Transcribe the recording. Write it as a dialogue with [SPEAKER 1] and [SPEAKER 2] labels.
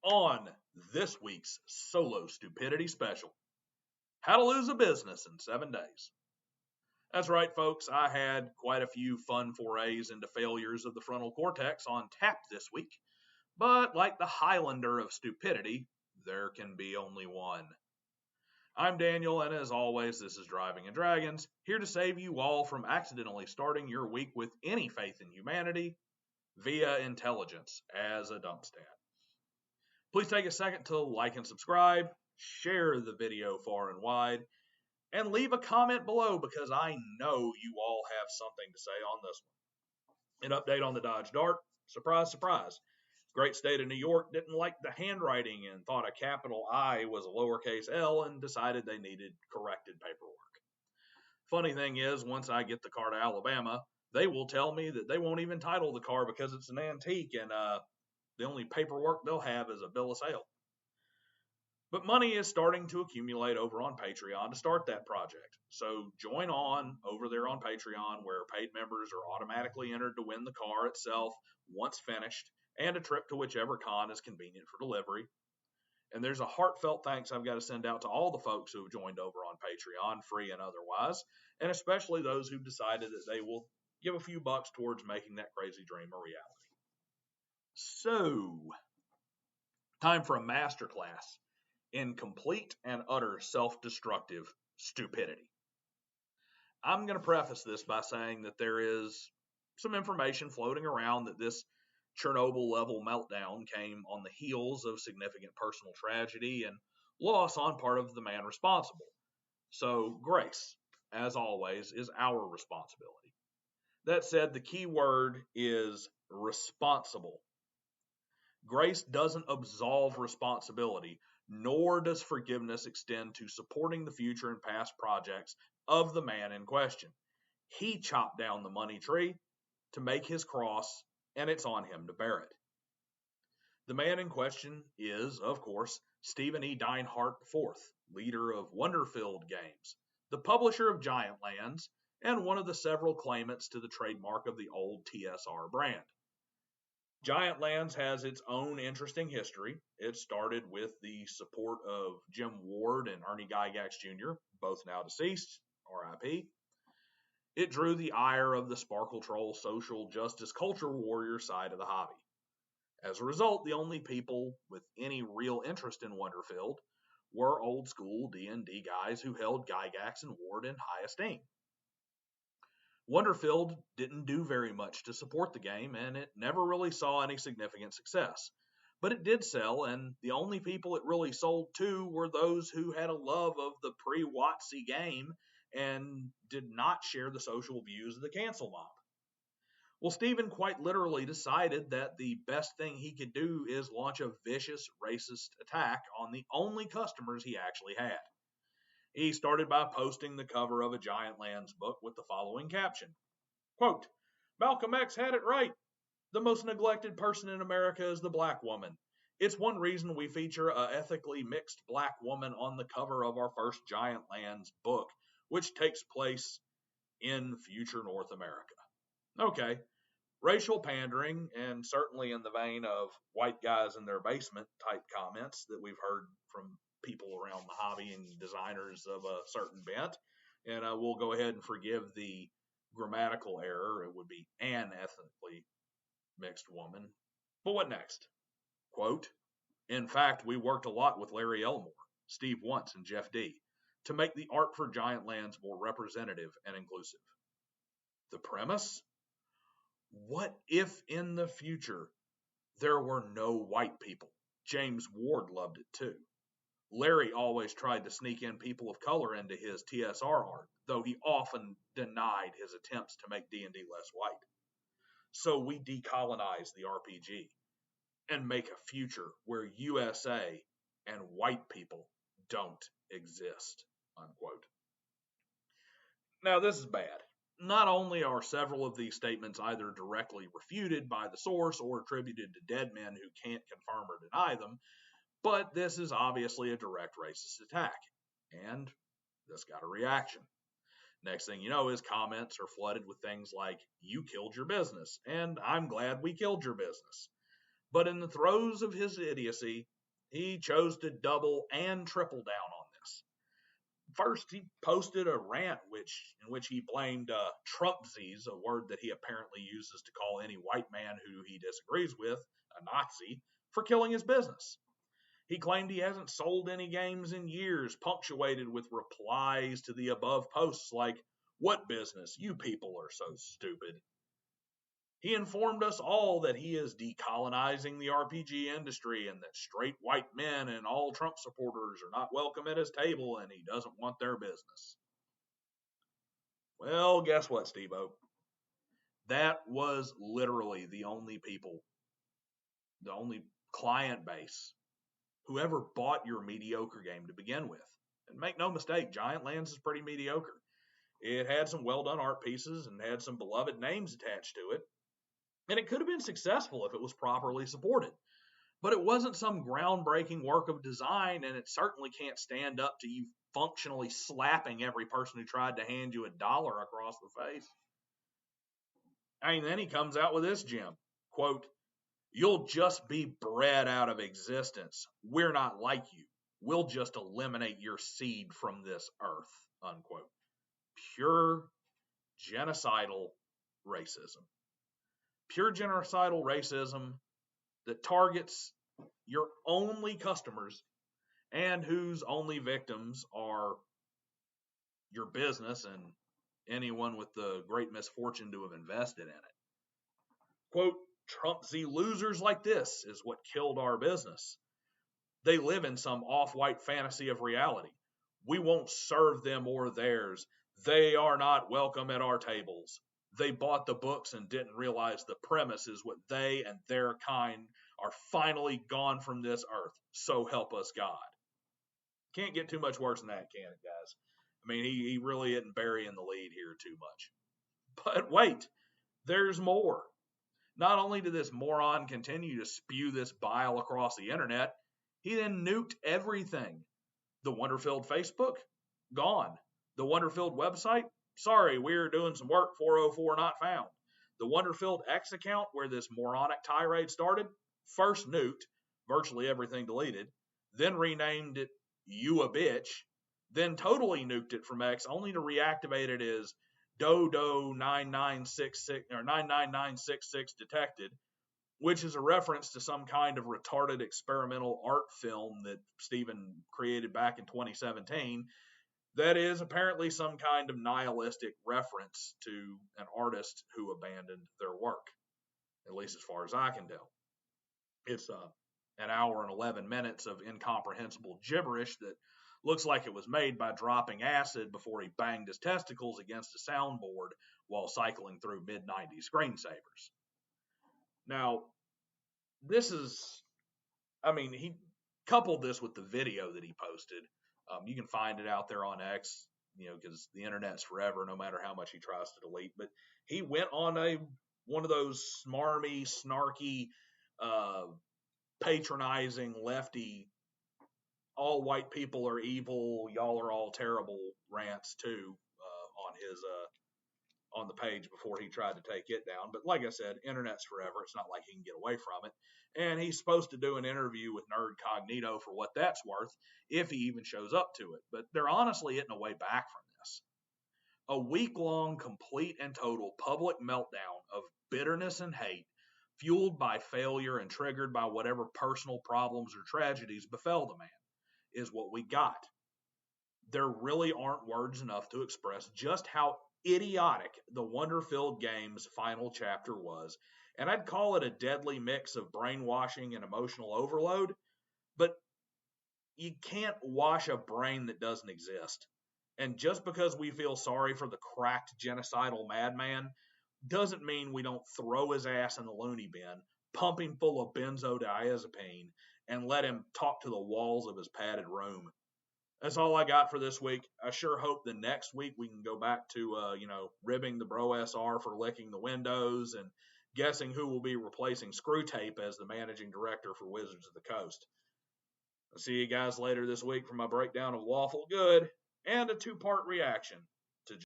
[SPEAKER 1] On this week's Solo Stupidity Special, how to lose a business in 7 days. That's right, folks, I had quite a few fun forays into failures of the frontal cortex on tap this week, but like the Highlander of stupidity, there can be only one. I'm Daniel, and as always, this is Driving and Dragons, here to save you all from accidentally starting your week with any faith in humanity via intelligence as a dump stat. Please take a second to like and subscribe, share the video far and wide, and leave a comment below because I know you all have something to say on this one. An update on the Dodge Dart. Surprise, surprise. Great state of New York didn't like the handwriting and thought a capital I was a lowercase l and decided they needed corrected paperwork. Funny thing is, once I get the car to Alabama, they will tell me that they won't even title the car because it's an antique and the only paperwork they'll have is a bill of sale. But money is starting to accumulate over on Patreon to start that project. So join on over there on Patreon, where paid members are automatically entered to win the car itself once finished and a trip to whichever con is convenient for delivery. And there's a heartfelt thanks I've got to send out to all the folks who have joined over on Patreon, free and otherwise, and especially those who've decided that they will give a few bucks towards making that crazy dream a reality. So, time for a masterclass in complete and utter self-destructive stupidity. I'm going to preface this by saying that there is some information floating around that this Chernobyl-level meltdown came on the heels of significant personal tragedy and loss on part of the man responsible. So, grace, as always, is our responsibility. That said, the key word is responsible. Grace doesn't absolve responsibility, nor does forgiveness extend to supporting the future and past projects of the man in question. He chopped down the money tree to make his cross, and it's on him to bear it. The man in question is, of course, Stephen E. Deinhardt IV, leader of Wonderfilled Games, the publisher of Giant Lands, and one of the several claimants to the trademark of the old TSR brand. Giant Lands has its own interesting history. It started with the support of Jim Ward and Ernie Gygax Jr., both now deceased, RIP. It drew the ire of the Sparkle Troll social justice culture warrior side of the hobby. As a result, the only people with any real interest in Wonderfilled were old school D&D guys who held Gygax and Ward in high esteem. Wonderfilled didn't do very much to support the game, and it never really saw any significant success. But it did sell, and the only people it really sold to were those who had a love of the pre-WotC game and did not share the social views of the cancel mob. Well, Stephen quite literally decided that the best thing he could do is launch a vicious, racist attack on the only customers he actually had. He started by posting the cover of a Giant Lands book with the following caption, quote, "Malcolm X had it right. The most neglected person in America is the black woman. It's one reason we feature a ethically mixed black woman on the cover of our first Giant Lands book, which takes place in future North America." Okay, racial pandering, and certainly in the vein of white guys in their basement type comments that we've heard from people around the hobby and designers of a certain bent. And we'll go ahead and forgive the grammatical error. It would be an ethnically mixed woman. But what next? Quote, "In fact, we worked a lot with Larry Elmore, Steve Wundt, and Jeff D. to make the art for Giant Lands more representative and inclusive." The premise? What if in the future there were no white people? James Ward loved it too. Larry always tried to sneak in people of color into his TSR art, though he often denied his attempts to make D&D less white. So we decolonize the RPG and make a future where USA and white people don't exist, unquote. Now, this is bad. Not only are several of these statements either directly refuted by the source or attributed to dead men who can't confirm or deny them, but this is obviously a direct racist attack, and this got a reaction. Next thing you know, his comments are flooded with things like, "You killed your business," and "I'm glad we killed your business." But in the throes of his idiocy, he chose to double and triple down on this. First, he posted a rant in which he blamed Trumpsies, a word that he apparently uses to call any white man who he disagrees with, a Nazi, for killing his business. He claimed he hasn't sold any games in years, punctuated with replies to the above posts like, "What business? You people are so stupid." He informed us all that he is decolonizing the RPG industry and that straight white men and all Trump supporters are not welcome at his table and he doesn't want their business. Well, guess what, Steve-O? That was literally the only people, the only client base who ever bought your mediocre game to begin with. And make no mistake, Giant Lands is pretty mediocre. It had some well-done art pieces and had some beloved names attached to it. And it could have been successful if it was properly supported. But it wasn't some groundbreaking work of design, and it certainly can't stand up to you functionally slapping every person who tried to hand you $1 across the face. I mean, then he comes out with this gem, quote, "You'll just be bred out of existence. We're not like you. We'll just eliminate your seed from this earth," unquote. Pure genocidal racism. Pure genocidal racism that targets your only customers and whose only victims are your business and anyone with the great misfortune to have invested in it. Quote, "Trumpsy losers like this is what killed our business. They live in some off-white fantasy of reality. We won't serve them or theirs. They are not welcome at our tables. They bought the books and didn't realize the premise is what they and their kind are finally gone from this earth. So help us God." Can't get too much worse than that, can it, guys? I mean, he really isn't burying the lead here too much. But wait, there's more. Not only did this moron continue to spew this bile across the internet, he then nuked everything. The Wonderfilled Facebook? Gone. The Wonderfilled website? Sorry, we're doing some work, 404 not found. The Wonderfilled X account where this moronic tirade started? First nuked, virtually everything deleted, then renamed it You a Bitch, then totally nuked it from X only to reactivate it as Dodo 9966 or 99966 detected, which is a reference to some kind of retarded experimental art film that Steven created back in 2017. That is apparently some kind of nihilistic reference to an artist who abandoned their work, at least as far as I can tell. It's an hour and 11 minutes of incomprehensible gibberish that looks like it was made by dropping acid before he banged his testicles against a soundboard while cycling through mid-90s screensavers. Now, this is, he coupled this with the video that he posted. You can find it out there on X, because the internet's forever, no matter how much he tries to delete. But he went on one of those smarmy, snarky, patronizing, lefty, all white people are evil, y'all are all terrible rants too, on the page before he tried to take it down. But like I said, internet's forever. It's not like he can get away from it. And he's supposed to do an interview with Nerd Cognito for what that's worth, if he even shows up to it. But there honestly isn't a way back from this. A week-long, complete and total public meltdown of bitterness and hate, fueled by failure and triggered by whatever personal problems or tragedies befell the man, is what we got. There really aren't words enough to express just how idiotic the Wonderfilled Games final chapter was, and I'd call it a deadly mix of brainwashing and emotional overload, but you can't wash a brain that doesn't exist. And just because we feel sorry for the cracked genocidal madman doesn't mean we don't throw his ass in the loony bin, pump him full of benzodiazepine, and let him talk to the walls of his padded room. That's all I got for this week. I sure hope the next week we can go back to, ribbing the Bro SR for licking the windows and guessing who will be replacing Screw Tape as the managing director for Wizards of the Coast. I'll see you guys later this week for my breakdown of Lawful Good and a 2-part reaction